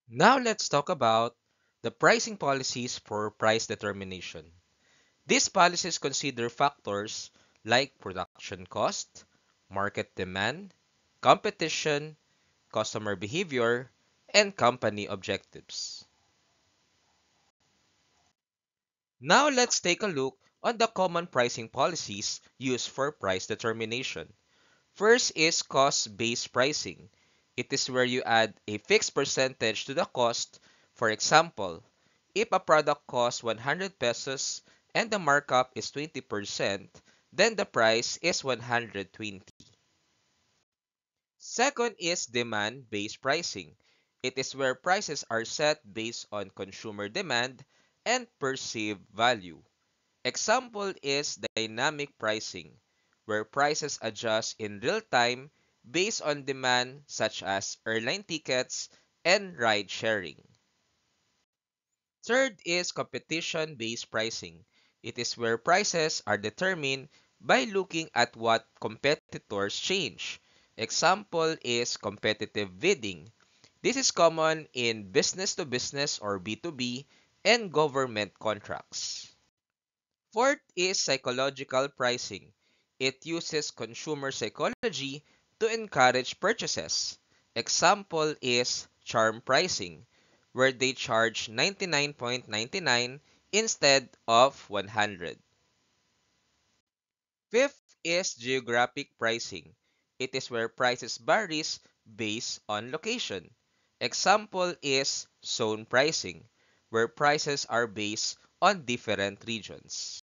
Now let's talk about the pricing policies for price determination. These policies consider factors like production cost, market demand, competition, customer behavior, and company objectives. Now let's take a look on the common pricing policies used for price determination. First is cost-based pricing. It is where you add a fixed percentage to the cost. For example, if a product costs 100 pesos and the markup is 20%, then the price is 120. Second is demand-based pricing. It is where prices are set based on consumer demand and perceived value. Example is dynamic pricing, where prices adjust in real time based on demand such as airline tickets and ride sharing. Third is competition-based pricing. It is where prices are determined by looking at what competitors change. Example is competitive bidding. This is common in business to business or B2B and government contracts. Fourth is psychological pricing. It uses consumer psychology to encourage purchases. Example is charm pricing, where they charge 99.99 instead of 100. Fifth is geographic pricing. It is where prices varies based on location. Example is zone pricing, where prices are based on different regions.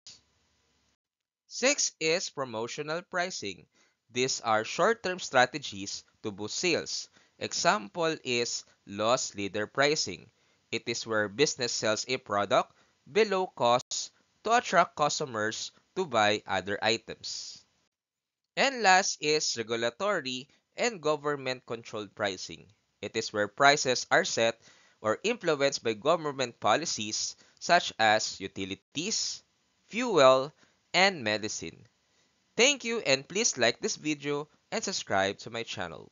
Six is promotional pricing. These are short-term strategies to boost sales. Example is loss leader pricing. It is where business sells a product below cost to attract customers to buy other items. And last is regulatory and government-controlled pricing. It is where prices are set or influenced by government policies such as utilities, fuel, and medicine. Thank you and please like this video and subscribe to my channel.